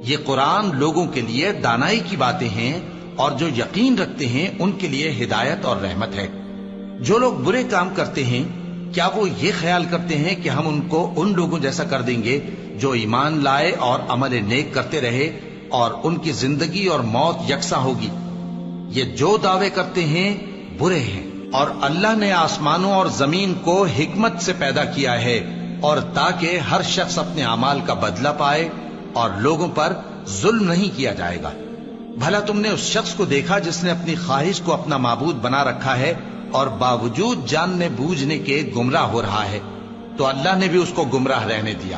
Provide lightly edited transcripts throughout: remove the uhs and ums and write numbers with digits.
یہ قرآن لوگوں کے لیے دانائی کی باتیں ہیں اور جو یقین رکھتے ہیں ان کے لیے ہدایت اور رحمت ہے۔ جو لوگ برے کام کرتے ہیں کیا وہ یہ خیال کرتے ہیں کہ ہم ان کو ان لوگوں جیسا کر دیں گے جو ایمان لائے اور عمل نیک کرتے رہے اور ان کی زندگی اور موت یکساں ہوگی؟ یہ جو دعوے کرتے ہیں برے ہیں۔ اور اللہ نے آسمانوں اور زمین کو حکمت سے پیدا کیا ہے اور تاکہ ہر شخص اپنے اعمال کا بدلہ پائے اور لوگوں پر ظلم نہیں کیا جائے گا۔ بھلا تم نے اس شخص کو دیکھا جس نے اپنی خواہش کو اپنا معبود بنا رکھا ہے اور باوجود جاننے بوجھنے کے گمراہ ہو رہا ہے؟ تو اللہ نے بھی اس کو گمراہ رہنے دیا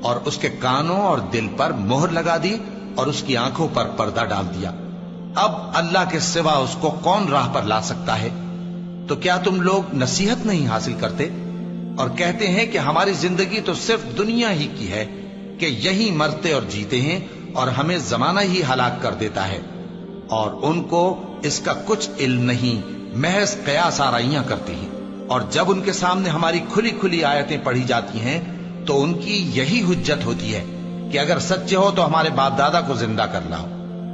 اور اس کے کانوں اور دل پر مہر لگا دی اور اس کی آنکھوں پر پردہ ڈال دیا۔ اب اللہ کے سوا اس کو کون راہ پر لا سکتا ہے؟ تو کیا تم لوگ نصیحت نہیں حاصل کرتے اور کہتے ہیں کہ ہماری زندگی تو صرف دنیا ہی کی ہے، کہ یہی مرتے اور جیتے ہیں اور ہمیں زمانہ ہی ہلاک کر دیتا ہے، اور ان کو اس کا کچھ علم نہیں، محض قیاس آرائیاں کرتے ہیں۔ اور جب ان کے سامنے ہماری کھلی کھلی آیتیں پڑھی جاتی ہیں تو ان کی یہی حجت ہوتی ہے کہ اگر سچے ہو تو ہمارے باپ دادا کو زندہ کر لاؤ۔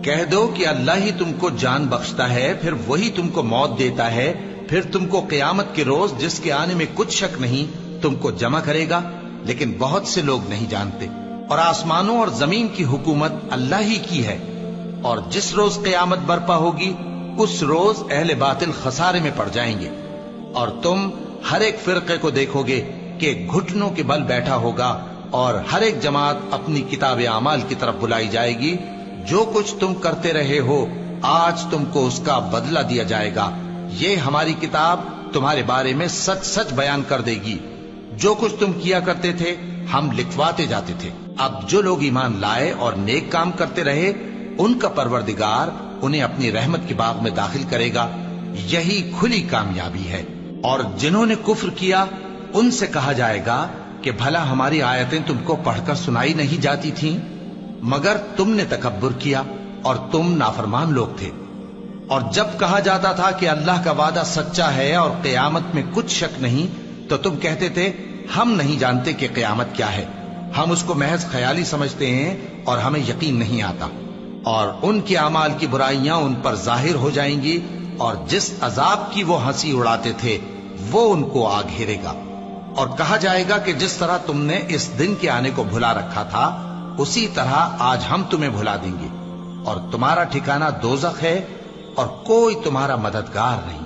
کہہ دو کہ اللہ ہی تم کو جان بخشتا ہے، پھر وہی تم کو موت دیتا ہے، پھر تم کو قیامت کے روز جس کے آنے میں کچھ شک نہیں تم کو جمع کرے گا، لیکن بہت سے لوگ نہیں جانتے۔ اور آسمانوں اور زمین کی حکومت اللہ ہی کی ہے، اور جس روز قیامت برپا ہوگی اس روز اہل باطل خسارے میں پڑ جائیں گے۔ اور تم ہر ایک فرقے کو دیکھو گے کہ گھٹنوں کے بل بیٹھا ہوگا اور ہر ایک جماعت اپنی کتاب اعمال کی طرف بلائی جائے گی۔ جو کچھ تم کرتے رہے ہو آج تم کو اس کا بدلہ دیا جائے گا، یہ ہماری کتاب تمہارے بارے میں سچ سچ بیان کر دے گی۔ جو کچھ تم کیا کرتے تھے ہم لکھواتے جاتے تھے۔ اب جو لوگ ایمان لائے اور نیک کام کرتے رہے ان کا پروردگار انہیں اپنی رحمت کے باغ میں داخل کرے گا، یہی کھلی کامیابی ہے۔ اور جنہوں نے کفر کیا ان سے کہا جائے گا کہ بھلا ہماری آیتیں تم کو پڑھ کر سنائی نہیں جاتی تھیں؟ مگر تم نے تکبر کیا اور تم نافرمان لوگ تھے۔ اور جب کہا جاتا تھا کہ اللہ کا وعدہ سچا ہے اور قیامت میں کچھ شک نہیں، تو تم کہتے تھے ہم نہیں جانتے کہ قیامت کیا ہے، ہم اس کو محض خیالی سمجھتے ہیں اور ہمیں یقین نہیں آتا۔ اور ان کے اعمال کی برائیاں ان پر ظاہر ہو جائیں گی، اور جس عذاب کی وہ ہنسی اڑاتے تھے وہ ان کو آ گھیرے گا۔ اور کہا جائے گا کہ جس طرح تم نے اس دن کے آنے کو بھلا رکھا تھا اسی طرح آج ہم تمہیں بھلا دیں گے، اور تمہارا ٹھکانہ دوزخ ہے اور کوئی تمہارا مددگار نہیں۔